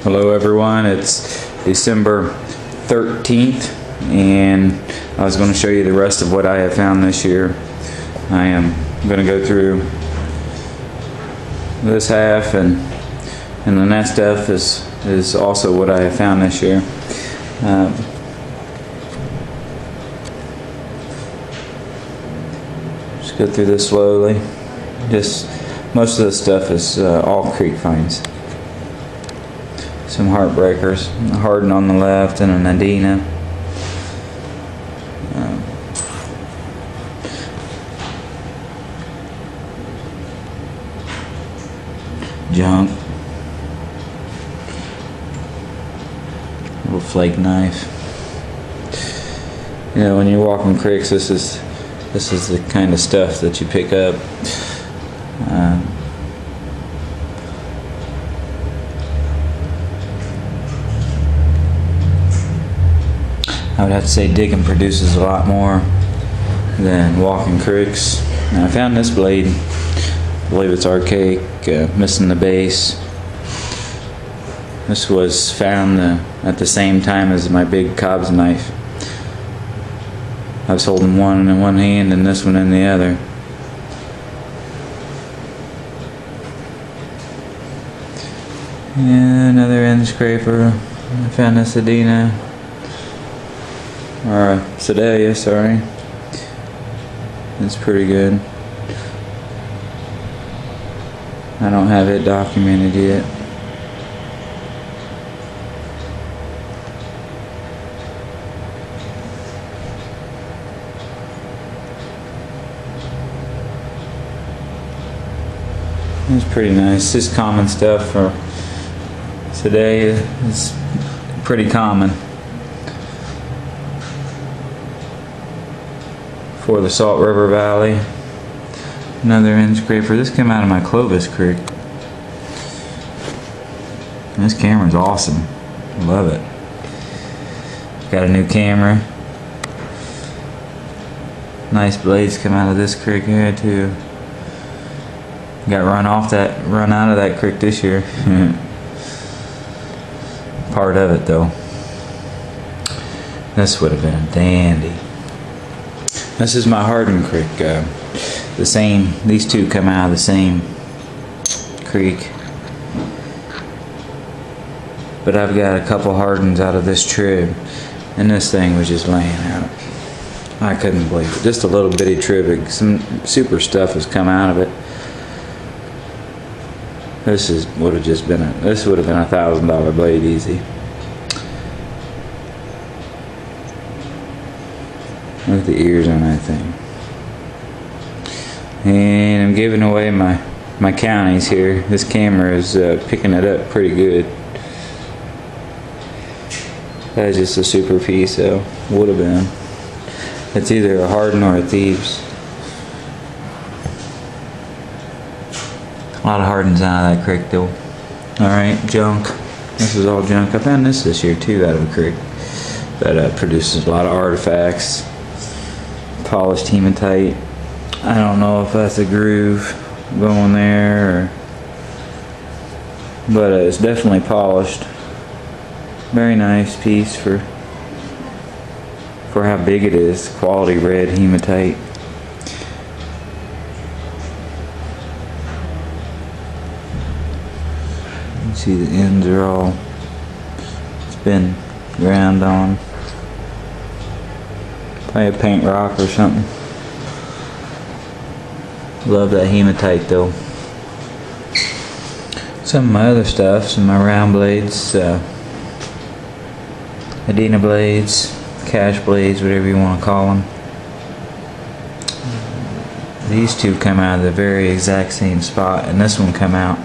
Hello everyone, it's December 13th and I was going to show you the rest of what I have found this year. I am going to go through this half and the next half is also what I have found this year. Just go through this slowly. Most of the stuff is all creek finds. Some heartbreakers, a Hardin on the left and an Adina. Junk. Little flake knife. You know, when you're walking creeks, this is the kind of stuff that you pick up. I would have to say digging produces a lot more than walking creeks. Now, I found this blade. I believe it's archaic, missing the base. This was found at the same time as my big Cobb's knife. I was holding one in one hand and this one in the other. And another end scraper. I found this Adina. Or Sedalia, sorry. It's pretty good. I don't have it documented yet. It's pretty nice. Just common stuff for today. It's pretty common for the Salt River Valley. Another end scraper. This came out of my Clovis Creek. And this camera's awesome. Love it. Got a new camera. Nice blades come out of this creek here too. Got run out of that creek this year. Part of it though. This would have been a dandy. This is my Hardin Creek. These two come out of the same creek. But I've got a couple Hardins out of this trib. And this thing was just laying out. I couldn't believe it. Just a little bitty trib. Some super stuff has come out of it. This would have been a $1,000 blade easy. Look at the ears on that thing. And I'm giving away my counties here. This camera is picking it up pretty good. That's just a super piece though. Would have been. It's either a Hardin or a Thieves. A lot of Hardins out of that creek though. Alright, junk. This is all junk. I found this year too out of a creek that produces a lot of artifacts. Polished hematite. I don't know if that's a groove going there but it's definitely polished. Very nice piece for how big it is. Quality red hematite. You see the ends are all, it's been ground on. Probably a paint rock or something. Love that hematite though. Some of my other stuff, some of my round blades, Adina blades, cash blades, whatever you want to call them. These two come out of the very exact same spot, and this one come out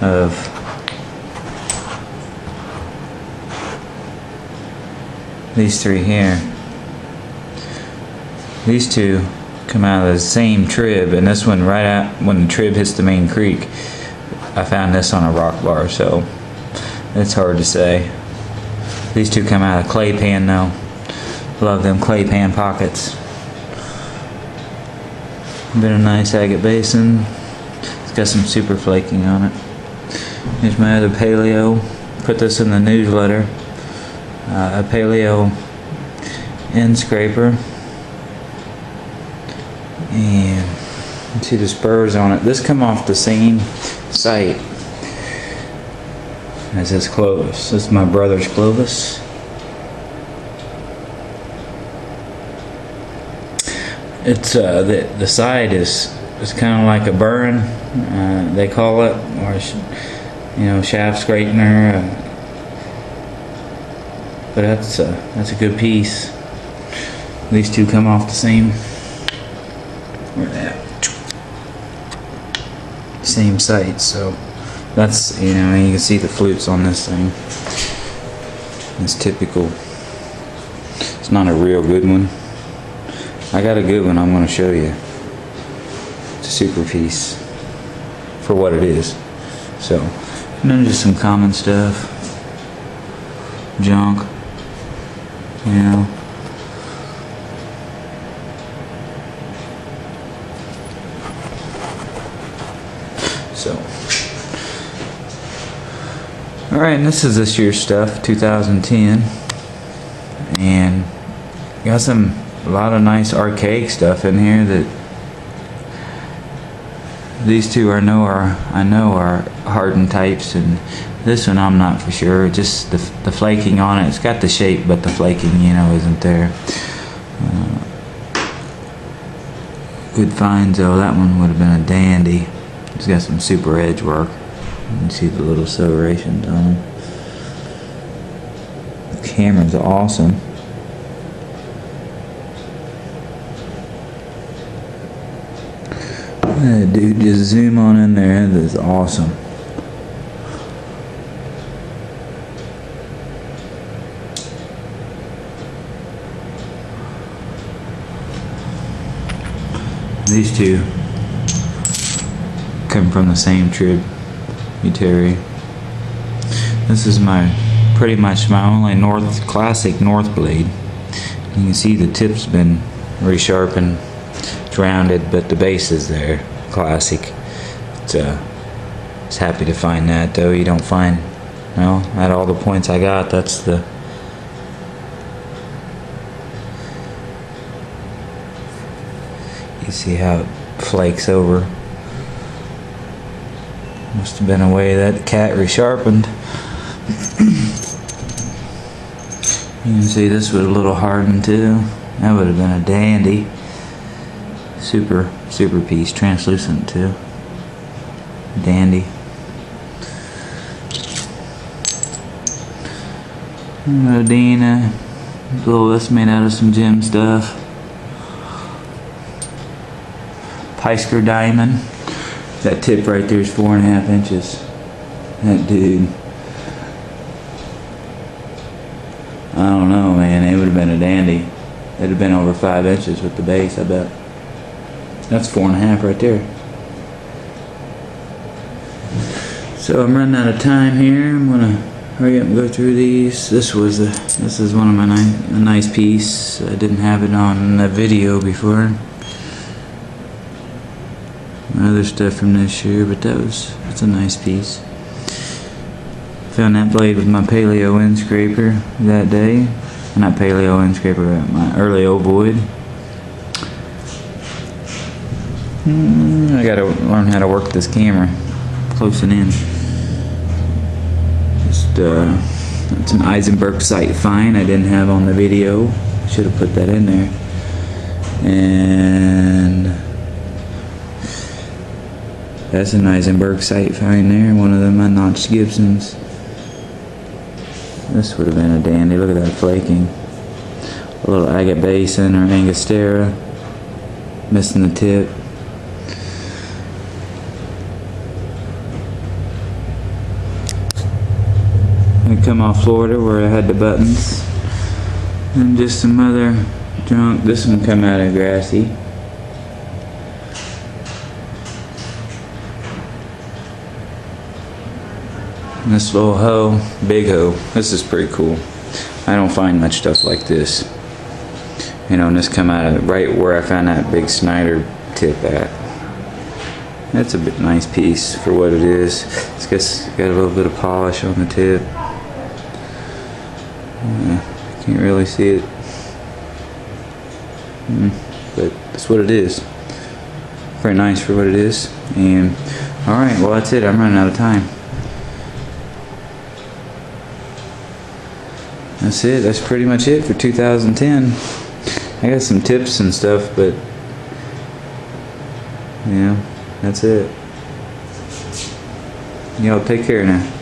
of these three here. These two come out of the same trib, and this one right out when the trib hits the main creek. I found this on a rock bar, so it's hard to say. These two come out of clay pan though. Love them clay pan pockets. Been a nice agate basin. It's got some super flaking on it. Here's my other paleo put this in the newsletter. A paleo end scraper, and you see the spurs on it. This come off the same site as this Clovis. This is my brother's Clovis. It's the side is kind of like a burn, they call it, or shaft straightener. But that's a good piece. These two come off the same. Where they at? Same site, so that's you can see the flutes on this thing. It's typical. It's not a real good one. I got a good one I'm going to show you. It's a super piece for what it is. So, and then just some common stuff, junk. So, alright, and this is this year's stuff, 2010, and got a lot of nice archaic stuff in here that these two I know are hardened types, and this one I'm not for sure. Just the flaking on it. It's got the shape, but the flaking, isn't there. Good finds though. That one would have been a dandy. It's got some super edge work. You can see the little serrations on them. The camera's awesome. Dude, just zoom on in there. That's awesome. These two come from the same tributary. This is pretty much my only classic north blade. You can see the tip's been resharpened. Rounded, but the base is there. Classic. It's happy to find that though. You don't find, at all the points I got, that's the you see how it flakes over. Must have been a way that cat resharpened. You can see this was a little hardened too. That would have been a dandy. Super piece, translucent too. Dandy. Modena. Little this made out of some gem stuff. Peisker diamond. That tip right there is 4.5 inches. That dude. I don't know, man. It would have been a dandy. It'd have been over 5 inches with the base, I bet. That's 4.5 right there. So I'm running out of time here. I'm gonna hurry up and go through these. This is one of my a nice piece. I didn't have it on the video before. Other stuff from this year, but that's a nice piece. Found that blade with my paleo end scraper that day. Not paleo end scraper, my early ovoid. I gotta learn how to work this camera close and in. It's an Eisenberg sight find I didn't have on the video. Should have put that in there. And that's an Eisenberg sight find there. One of them unnotched Gibsons. This would have been a dandy. Look at that flaking. A little agate basin or angostura. Missing the tip. I come off Florida where I had the buttons. And just some other junk. This one come out of Grassy. And this little hoe, big hoe. This is pretty cool. I don't find much stuff like this. And this come out of right where I found that big Snyder tip at. That's a nice piece for what it is. It's got a little bit of polish on the tip. Can't really see it. But that's what it is. Very nice for what it is. And alright, well that's it. I'm running out of time. That's it. That's pretty much it for 2010. I got some tips and stuff, but yeah, that's it. Y'all take care now.